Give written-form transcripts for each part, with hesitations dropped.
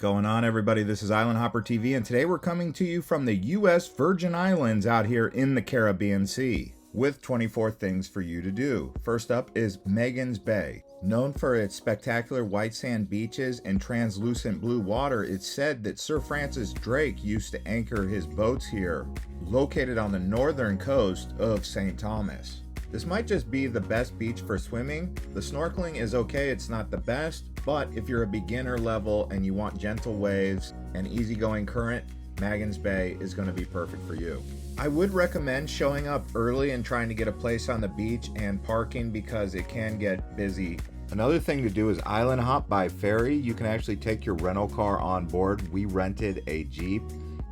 going on, everybody? This is Island Hopper TV, and today we're coming to you from the U.S. Virgin Islands out here in the Caribbean Sea with 24 things for you to do. First up is Magens Bay. Known for its spectacular white sand beaches and translucent blue water, it's said that Sir Francis Drake used to anchor his boats here, located on the northern coast of St. Thomas. This might just be the best beach for swimming. The snorkeling is okay, it's not the best, but if you're a beginner level and you want gentle waves and easygoing current, Magens Bay is going to be perfect for you. I would recommend showing up early and trying to get a place on the beach and parking because it can get busy. Another thing to do is island hop by ferry. You can actually take your rental car on board. We rented a Jeep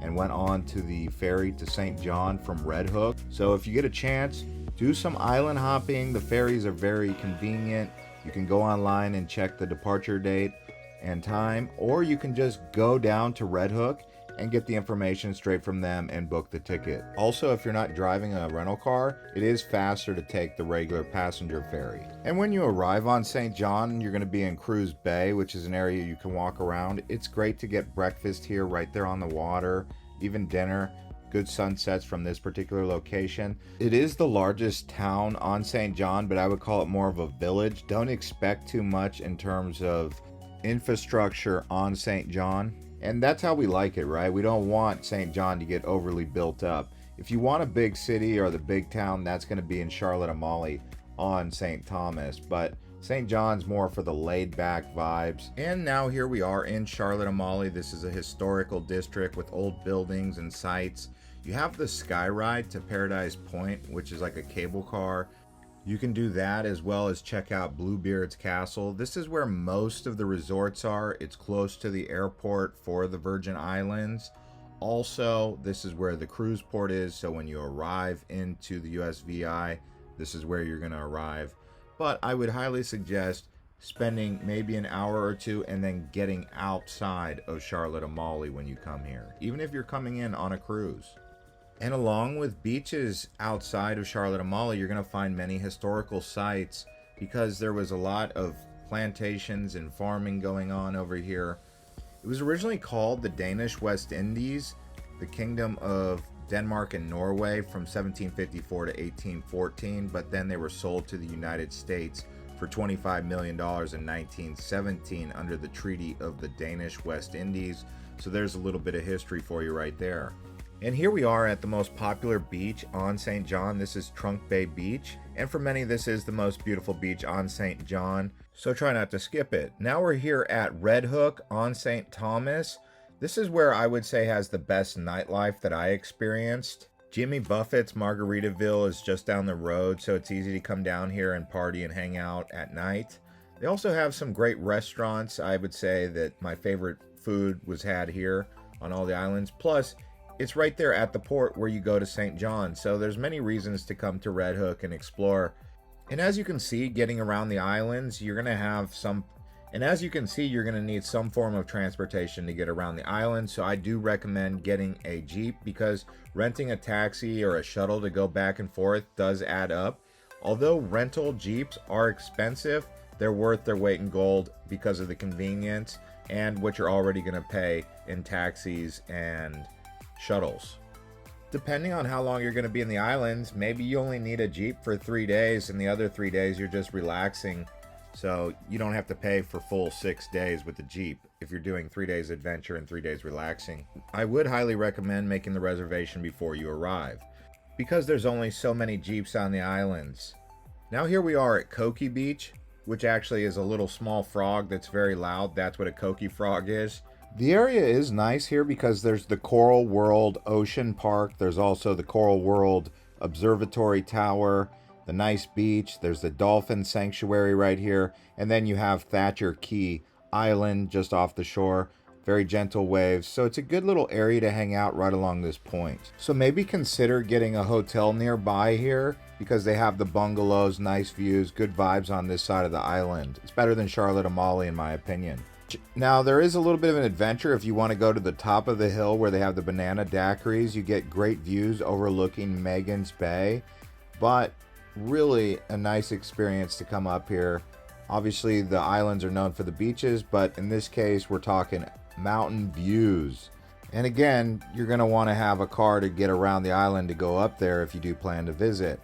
and went on to the ferry to St. John from Red Hook. So if you get a chance, do some island hopping. The ferries are very convenient. You can go online and check the departure date and time, or you can just go down to Red Hook and get the information straight from them and book the ticket. Also, if you're not driving a rental car, it is faster to take the regular passenger ferry. And when you arrive on St. John, you're going to be in Cruz Bay, which is an area you can walk around. It's great to get breakfast here right there on the water, even dinner. Good sunsets from this particular location. It is the largest town on St. John, but I would call it more of a village. Don't expect too much in terms of infrastructure on St. John. And that's how we like it, right? We don't want St. John to get overly built up. If you want a big city or the big town, that's going to be in Charlotte Amalie on St. Thomas. But St. John's more for the laid-back vibes. And now here we are in Charlotte Amalie. This is a historical district with old buildings and sites. You have the sky ride to Paradise Point, which is like a cable car. You can do that as well as check out Bluebeard's Castle. This is where most of the resorts are. It's close to the airport for the Virgin Islands. Also, this is where the cruise port is. So when you arrive into the USVI, this is where you're going to arrive. But I would highly suggest spending maybe an hour or two and then getting outside of Charlotte Amalie when you come here, even if you're coming in on a cruise. And along with beaches outside of Charlotte Amalie, you're going to find many historical sites because there was a lot of plantations and farming going on over here. It was originally called the Danish West Indies, the Kingdom of Denmark and Norway from 1754 to 1814, but then they were sold to the United States for $25 million in 1917 under the Treaty of the Danish West Indies. So there's a little bit of history for you right there. And here we are at the most popular beach on St. John. This is Cruz Bay Beach. And for many, this is the most beautiful beach on St. John. So try not to skip it. Now we're here at Red Hook on St. Thomas. This is where I would say has the best nightlife that I experienced. Jimmy Buffett's Margaritaville is just down the road, so it's easy to come down here and party and hang out at night. They also have some great restaurants. I would say that my favorite food was had here on all the islands. Plus, it's right there at the port where you go to St. John, so there's many reasons to come to Red Hook and explore. And as you can see, getting around the islands, you're going to need some form of transportation to get around the island. So I do recommend getting a Jeep because renting a taxi or a shuttle to go back and forth does add up. Although rental Jeeps are expensive, they're worth their weight in gold because of the convenience and what you're already going to pay in taxis and shuttles. Depending on how long you're going to be in the islands, maybe you only need a Jeep for 3 days and the other 3 days you're just relaxing. So you don't have to pay for full 6 days with the Jeep if you're doing 3 days adventure and 3 days relaxing. I would highly recommend making the reservation before you arrive because there's only so many Jeeps on the islands. Now here we are at Coki Beach, which actually is a little small frog that's very loud. That's what a Coki frog is. The area is nice here because there's the Coral World Ocean Park. There's also the Coral World Observatory Tower, the nice beach. There's the Dolphin Sanctuary right here. And then you have Thatcher Key Island just off the shore. Very gentle waves. So it's a good little area to hang out right along this point. So maybe consider getting a hotel nearby here because they have the bungalows, nice views, good vibes on this side of the island. It's better than Charlotte Amalie in my opinion. Now, there is a little bit of an adventure if you want to go to the top of the hill where they have the banana daiquiris. You get great views overlooking Magens Bay, but really a nice experience to come up here. Obviously, the islands are known for the beaches, but in this case, we're talking mountain views. And again, you're going to want to have a car to get around the island to go up there if you do plan to visit.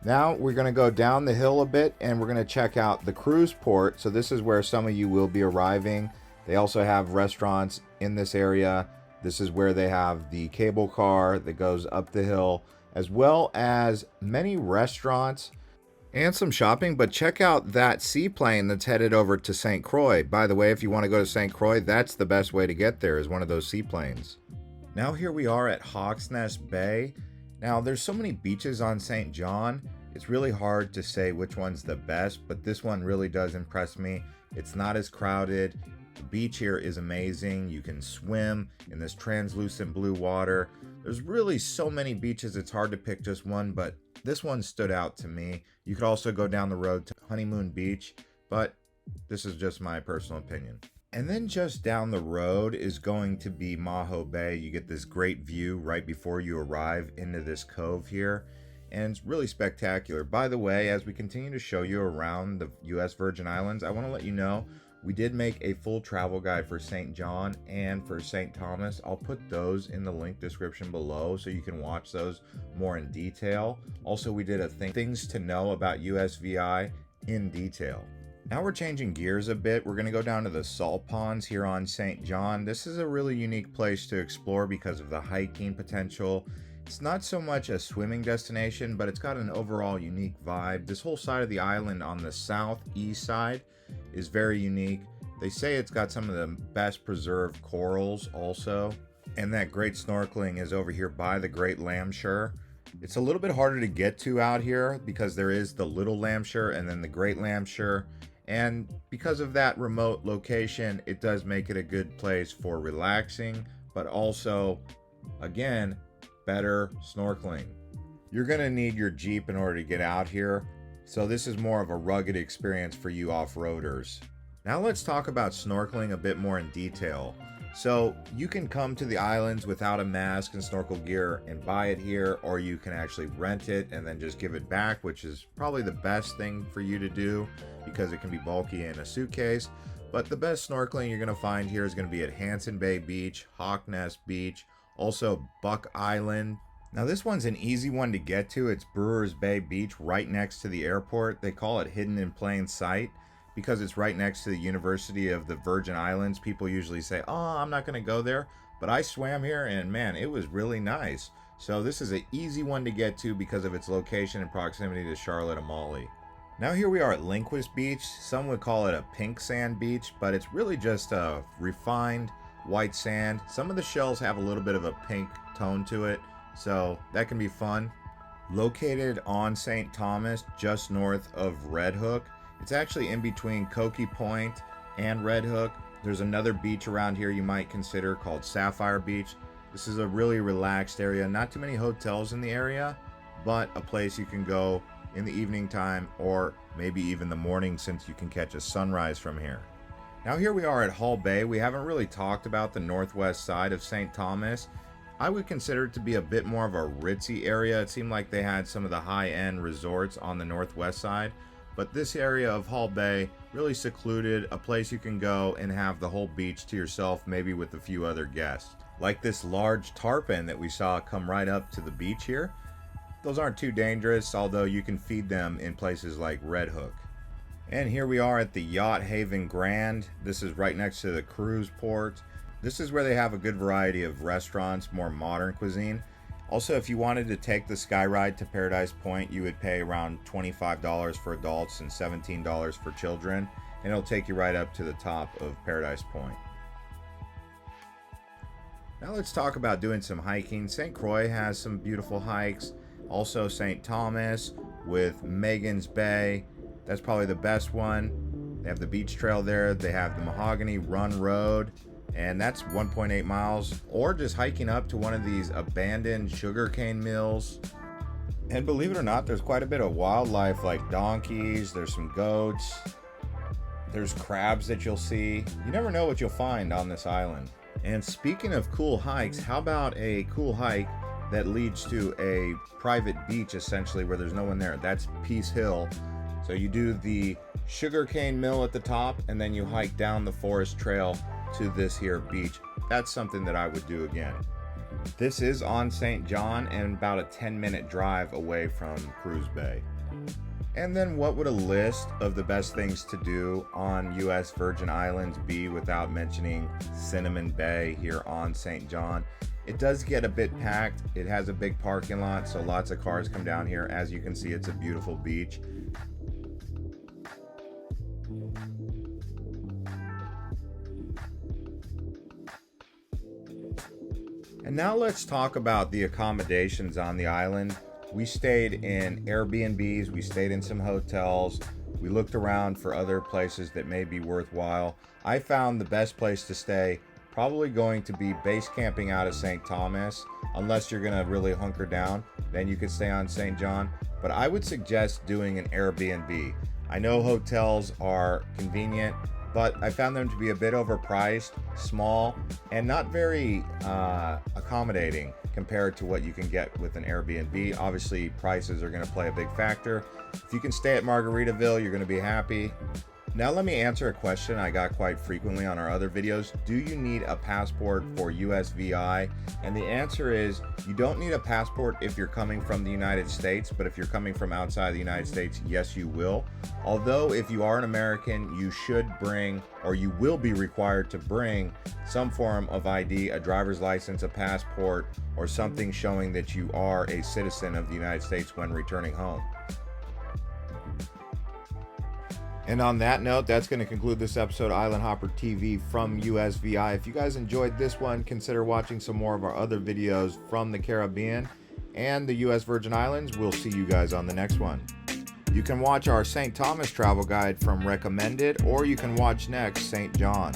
Now we're going to go down the hill a bit and we're going to check out the cruise port. So this is where some of you will be arriving. They also have restaurants in this area. This is where they have the cable car that goes up the hill, as well as many restaurants and some shopping. But check out that seaplane that's headed over to St Croix. By the way, if you want to go to St Croix, that's the best way to get there, is one of those seaplanes. Now here we are at Hawksnest Bay. Now there's so many beaches on St. John, it's really hard to say which one's the best, but this one really does impress me. It's not as crowded. The beach here is amazing. You can swim in this translucent blue water. There's really so many beaches, it's hard to pick just one, but this one stood out to me. You could also go down the road to Honeymoon Beach, but this is just my personal opinion. And then just down the road is going to be Maho Bay. You get this great view right before you arrive into this cove here, and it's really spectacular. By the way, as we continue to show you around the U.S. Virgin Islands, I want to let you know we did make a full travel guide for St. John and for St. Thomas. I'll put those in the link description below so you can watch those more in detail. Also, we did a things to know about USVI in detail. Now we're changing gears a bit. We're going to go down to the salt ponds here on St. John. This is a really unique place to explore because of the hiking potential. It's not so much a swimming destination, but it's got an overall unique vibe. This whole side of the island on the southeast side is very unique. They say it's got some of the best preserved corals also. And that great snorkeling is over here by the Great Lamshur. It's a little bit harder to get to out here because there is the Little Lamshur and then the Great Lamshur. And because of that remote location, it does make it a good place for relaxing, but also, again, better snorkeling. You're going to need your Jeep in order to get out here, so this is more of a rugged experience for you off-roaders. Now let's talk about snorkeling a bit more in detail. So you can come to the islands without a mask and snorkel gear and buy it here, or you can actually rent it and then just give it back, which is probably the best thing for you to do because it can be bulky in a suitcase. But the best snorkeling you're going to find here is going to be at Hansen Bay Beach, Hawksnest Beach, also Buck Island. Now this one's an easy one to get to. It's Brewers Bay Beach right next to the airport. They call it hidden in plain sight because it's right next to the University of the Virgin Islands. People usually say, oh, I'm not going to go there, but I swam here and man, it was really nice. So this is an easy one to get to because of its location and proximity to Charlotte Amalie. Now here we are at Lindquist Beach. Some would call it a pink sand beach, but it's really just a refined white sand. Some of the shells have a little bit of a pink tone to it, so that can be fun. Located on St. Thomas, just north of Red Hook. It's actually in between Coki Point and Red Hook. There's another beach around here you might consider called Sapphire Beach. This is a really relaxed area. Not too many hotels in the area, but a place you can go in the evening time or maybe even the morning since you can catch a sunrise from here. Now here we are at Hull Bay. We haven't really talked about the northwest side of St. Thomas. I would consider it to be a bit more of a ritzy area. It seemed like they had some of the high-end resorts on the northwest side, but this area of Hull Bay, really secluded, a place you can go and have the whole beach to yourself, maybe with a few other guests. Like this large tarpon that we saw come right up to the beach here. Those aren't too dangerous, although you can feed them in places like Red Hook. And here we are at the Yacht Haven Grande. This is right next to the cruise port. This is where they have a good variety of restaurants, more modern cuisine. Also, if you wanted to take the sky ride to Paradise Point, you would pay around $25 for adults and $17 for children, and it'll take you right up to the top of Paradise Point. Now let's talk about doing some hiking. St. Croix has some beautiful hikes. Also St. Thomas with Magens Bay. That's probably the best one. They have the beach trail there. They have the Mahogany Run Road, and that's 1.8 miles. Or just hiking up to one of these abandoned sugarcane mills. And believe it or not, there's quite a bit of wildlife like donkeys. There's some goats. There's crabs that you'll see. You never know what you'll find on this island. And speaking of cool hikes, how about a cool hike that leads to a private beach, essentially, where there's no one there? That's Peace Hill. So you do the sugarcane mill at the top, and then you hike down the forest trail to this here beach, that's something that I would do again. This is on St. John and about a 10-minute drive away from Cruz Bay. And then what would a list of the best things to do on US Virgin Islands be without mentioning Cinnamon Bay here on St. John? It does get a bit packed. It has a big parking lot, so lots of cars come down here. As you can see, it's a beautiful beach. And now let's talk about the accommodations on the island. We stayed in Airbnbs, we stayed in some hotels, we looked around for other places that may be worthwhile. I found the best place to stay probably going to be base camping out of St. Thomas, unless you're gonna really hunker down, then you could stay on St. John. But I would suggest doing an Airbnb. I know hotels are convenient, but I found them to be a bit overpriced, small, and not very accommodating compared to what you can get with an Airbnb. Obviously, prices are going to play a big factor. If you can stay at Margaritaville, you're going to be happy. Now let me answer a question I got quite frequently on our other videos. Do you need a passport for USVI? And the answer is you don't need a passport if you're coming from the United States, but if you're coming from outside the United States, yes, you will. Although if you are an American, you should bring, or you will be required to bring, some form of ID, a driver's license, a passport, or something showing that you are a citizen of the United States when returning home. And on that note, that's going to conclude this episode of Island Hopper TV from USVI. If you guys enjoyed this one, consider watching some more of our other videos from the Caribbean and the US Virgin Islands. We'll see you guys on the next one. You can watch our St. Thomas travel guide from Recommended, or you can watch next St. John.